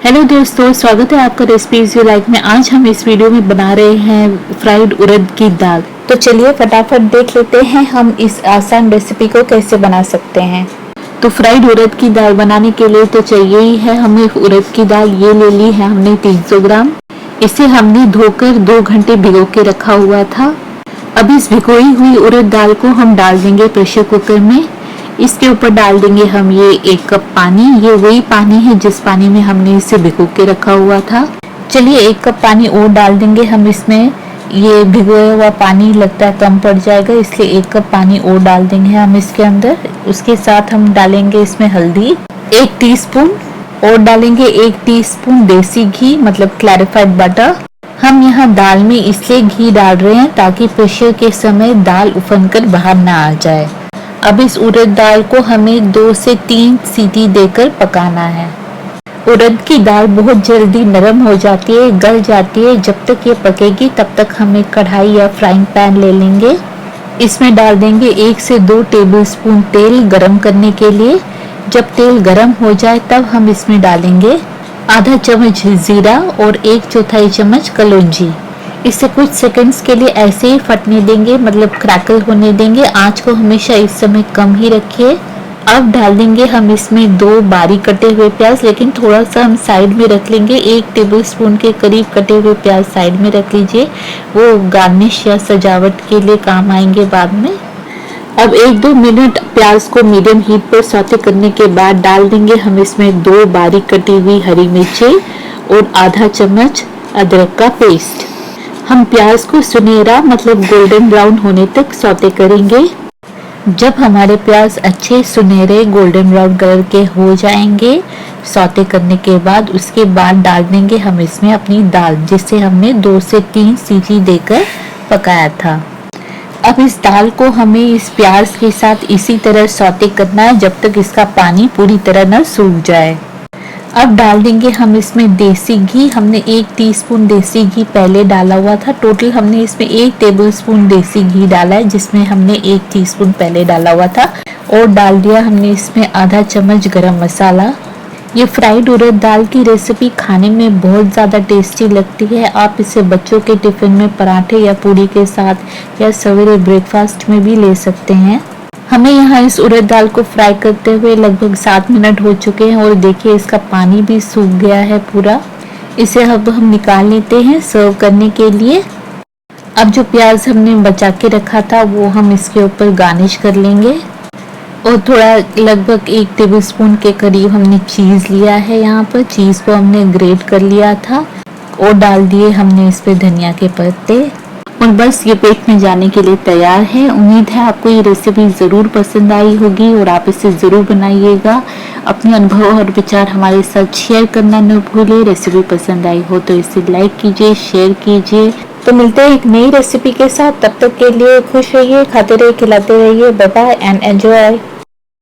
Hello दोस्तों, स्वागत है आपका रेसिपीज यू लाइक में। आज हम इस वीडियो में बना रहे हैं फ्राइड उड़द की दाल। तो चलिए फटाफट देख लेते हैं हम इस आसान रेसिपी को कैसे बना सकते हैं। तो फ्राइड उड़द की दाल बनाने के लिए तो चाहिए ही है हमें उड़द की दाल। ये ले ली है हमने 300 ग्राम। इसे हमने धोकर 2 घंटे भिगो के रखा हुआ था। अब इस भिगोई हुई उड़द दाल को हम डाल देंगे प्रेशर कुकर में। इसके ऊपर डाल देंगे हम ये 1 कप पानी। ये वही पानी है जिस पानी में हमने इसे भिगो के रखा हुआ था। चलिए 1 कप पानी और डाल देंगे हम इसमें। ये भिगोया हुआ पानी लगता है कम पड़ जाएगा, इसलिए 1 कप पानी और डाल देंगे हम इसके अंदर। उसके साथ हम डालेंगे इसमें हल्दी 1 टीस्पून और डालेंगे 1 टीस्पून देसी घी मतलब क्लैरिफाइड बटर। हम यहाँ दाल में इसलिए घी डाल रहे हैं ताकि प्रेशर के समय दाल उफन कर बाहर ना आ जाए। अब इस उड़द दाल को हमें 2 से 3 सीटी देकर पकाना है। उड़द की दाल बहुत जल्दी नरम हो जाती है, गल जाती है। जब तक ये पकेगी तब तक हम एक कढ़ाई या फ्राइंग पैन ले लेंगे। इसमें डाल देंगे 1 से 2 टेबलस्पून तेल गरम करने के लिए। जब तेल गरम हो जाए तब हम इसमें डालेंगे आधा चम्मच जीरा और 1/4 चम्मच कलौंजी। इसे कुछ सेकंड्स के लिए ऐसे ही फटने देंगे, मतलब क्रैकल होने देंगे। आंच को हमेशा इस समय कम ही रखिए। अब डाल देंगे हम इसमें 2 बारीक कटे हुए प्याज, लेकिन थोड़ा सा हम साइड में रख लेंगे। 1 टेबलस्पून के करीब कटे हुए प्याज साइड में रख लीजिए, वो गार्निश या सजावट के लिए काम आएंगे बाद में। अब 1-2 मिनट प्याज को मीडियम हीट पर सौते करने के बाद डाल देंगे हम इसमें 2 बारीक कटी हुई हरी मिर्चें और आधा चम्मच अदरक का पेस्ट। हम प्याज को सुनहरा मतलब गोल्डन ब्राउन होने तक सौते करेंगे। जब हमारे प्याज अच्छे सुनहरे गोल्डन ब्राउन कलर के हो जाएंगे सौते करने के बाद, उसके बाद डाल देंगे हम इसमें अपनी दाल जिसे हमने 2 से 3 सीटी देकर पकाया था। अब इस दाल को हमें इस प्याज के साथ इसी तरह सौते करना है जब तक इसका पानी पूरी तरह न सूख जाए। अब डाल देंगे हम इसमें देसी घी। हमने 1 टीस्पून देसी घी पहले डाला हुआ था। टोटल हमने इसमें 1 टेबलस्पून देसी घी डाला है, जिसमें हमने 1 टीस्पून पहले डाला हुआ था। और डाल दिया हमने इसमें आधा चम्मच गरम मसाला। ये फ्राइड उड़द दाल की रेसिपी खाने में बहुत ज़्यादा टेस्टी लगती है। आप इसे बच्चों के टिफिन में पराठे या पूरी के साथ या सवेरे ब्रेकफास्ट में भी ले सकते हैं। हमें यहाँ इस उड़द दाल को फ्राई करते हुए लगभग 7 मिनट हो चुके हैं और देखिए इसका पानी भी सूख गया है पूरा। इसे अब हम निकाल लेते हैं सर्व करने के लिए। अब जो प्याज हमने बचा के रखा था वो हम इसके ऊपर गार्निश कर लेंगे। और थोड़ा लगभग 1 टेबलस्पून के करीब हमने चीज़ लिया है। यहाँ पर चीज़ को हमने ग्रेट कर लिया था और डाल दिए हमने इस पे धनिया के पत्ते। और बस ये पेट में जाने के लिए तैयार है। उम्मीद है आपको ये रेसिपी ज़रूर पसंद आई होगी और आप इसे ज़रूर बनाइएगा। अपने अनुभव और विचार हमारे साथ शेयर करना न भूलें। रेसिपी पसंद आई हो तो इसे लाइक कीजिए, शेयर कीजिए। तो मिलते हैं एक नई रेसिपी के साथ। तब तक के लिए खुश रहिए, खाते रहिए, खिलाते रहिए। Bye bye and enjoy.